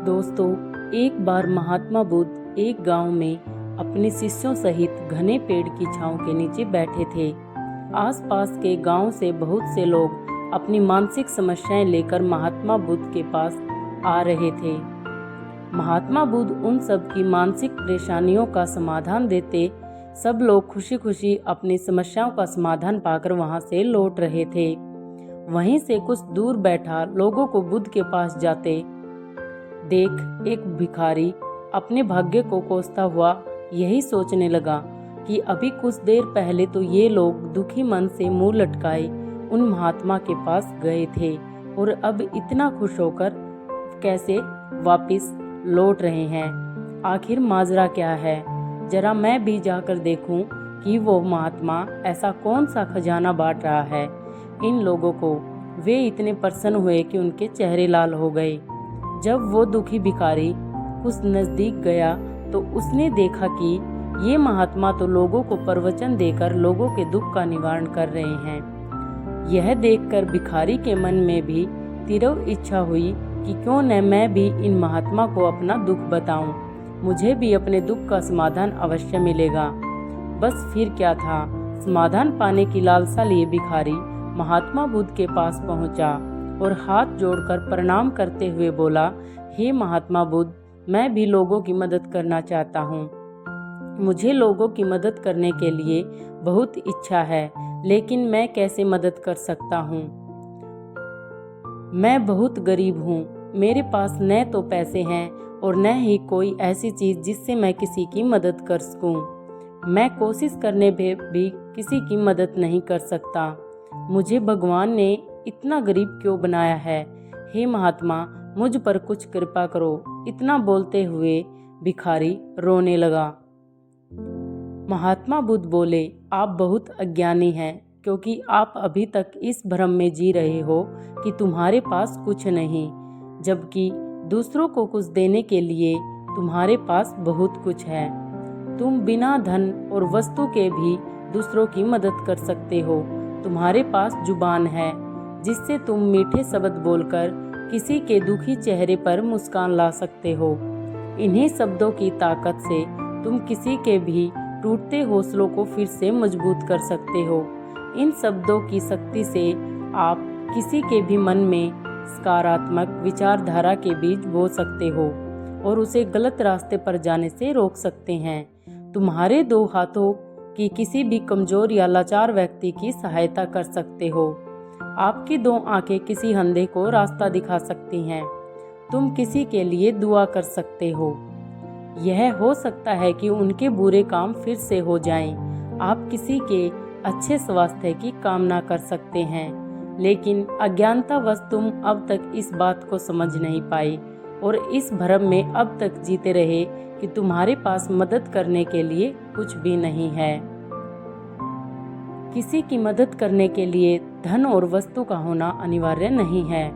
दोस्तों, एक बार महात्मा बुद्ध एक गांव में अपने शिष्यों सहित घने पेड़ की छांव के नीचे बैठे थे। आसपास के गांव से बहुत से लोग अपनी मानसिक समस्याएं लेकर महात्मा बुद्ध के पास आ रहे थे। महात्मा बुद्ध उन सब की मानसिक परेशानियों का समाधान देते। सब लोग खुशी खुशी अपनी समस्याओं का समाधान पाकर वहां से लौट रहे थे। वहीं से कुछ दूर बैठा लोगों को बुद्ध के पास जाते देख एक भिखारी अपने भाग्य को कोसता हुआ यही सोचने लगा कि अभी कुछ देर पहले तो ये लोग दुखी मन से मुंह लटकाए उन महात्मा के पास गए थे और अब इतना खुश होकर कैसे वापस लौट रहे हैं। आखिर माजरा क्या है? जरा मैं भी जाकर देखूं कि वो महात्मा ऐसा कौन सा खजाना बांट रहा है इन लोगों को। वे इतने प्रसन्न हुए कि उनके चेहरे लाल हो गए। जब वो दुखी भिखारी कुछ नजदीक गया तो उसने देखा कि ये महात्मा तो लोगों को प्रवचन देकर लोगों के दुख का निवारण कर रहे हैं। यह देखकर भिखारी के मन में भी तीव्र इच्छा हुई कि क्यों न मैं भी इन महात्मा को अपना दुख बताऊं, मुझे भी अपने दुख का समाधान अवश्य मिलेगा। बस फिर क्या था, समाधान पाने की लालसा लिए भिखारी महात्मा बुद्ध के पास पहुंचा और हाथ जोड़कर प्रणाम करते हुए बोला, हे महात्मा बुद्ध, मैं भी लोगों की मदद करना चाहता हूँ। मुझे लोगों की मदद करने के लिए बहुत इच्छा है, लेकिन मैं कैसे मदद कर सकता हूँ? मैं बहुत गरीब हूँ। मेरे पास न तो पैसे हैं और न ही कोई ऐसी चीज़ जिससे मैं किसी की मदद कर सकूँ। मैं कोशिश करने पे भी किसी की मदद नहीं कर सकता। मुझे भगवान ने इतना गरीब क्यों बनाया है? हे महात्मा, मुझ पर कुछ कृपा करो। इतना बोलते हुए भिखारी रोने लगा। महात्मा बुद्ध बोले, आप बहुत अज्ञानी हैं, क्योंकि आप अभी तक इस भ्रम में जी रहे हो कि तुम्हारे पास कुछ नहीं, जबकि दूसरों को कुछ देने के लिए तुम्हारे पास बहुत कुछ है। तुम बिना धन और वस्तु के भी दूसरों की मदद कर सकते हो। तुम्हारे पास जुबान है जिससे तुम मीठे शब्द बोलकर किसी के दुखी चेहरे पर मुस्कान ला सकते हो। इन्हीं शब्दों की ताकत से तुम किसी के भी टूटते हौसलों को फिर से मजबूत कर सकते हो। इन शब्दों की शक्ति से आप किसी के भी मन में सकारात्मक विचारधारा के बीज बो सकते हो और उसे गलत रास्ते पर जाने से रोक सकते हैं। तुम्हारे दो हाथों कि किसी भी कमजोर या लाचार व्यक्ति की सहायता कर सकते हो। आपकी दो आंखें किसी अंधे को रास्ता दिखा सकती हैं। तुम किसी के लिए दुआ कर सकते हो। यह हो सकता है कि उनके बुरे काम फिर से हो जाएं। आप किसी के अच्छे स्वास्थ्य की कामना कर सकते हैं, लेकिन अज्ञानतावश तुम अब तक इस बात को समझ नहीं पाए और इस भ्रम में अब तक जीते रहे कि तुम्हारे पास मदद करने के लिए कुछ भी नहीं है। किसी की मदद करने के लिए धन और वस्तु का होना अनिवार्य नहीं है।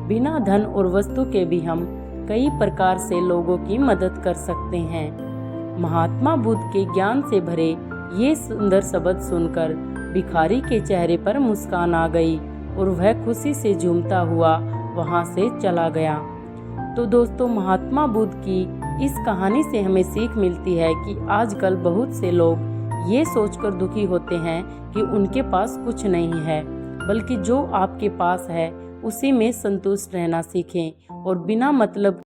बिना धन और वस्तु के भी हम कई प्रकार से लोगों की मदद कर सकते हैं। महात्मा बुद्ध के ज्ञान से भरे ये सुंदर शब्द सुनकर भिखारी के चेहरे पर मुस्कान आ गई और वह खुशी से झूमता हुआ वहां से चला गया। तो दोस्तों, महात्मा बुद्ध की इस कहानी से हमें सीख मिलती है कि आजकल बहुत से लोग ये सोचकर दुखी होते हैं कि उनके पास कुछ नहीं है, बल्कि जो आपके पास है उसी में संतुष्ट रहना सीखें और बिना मतलब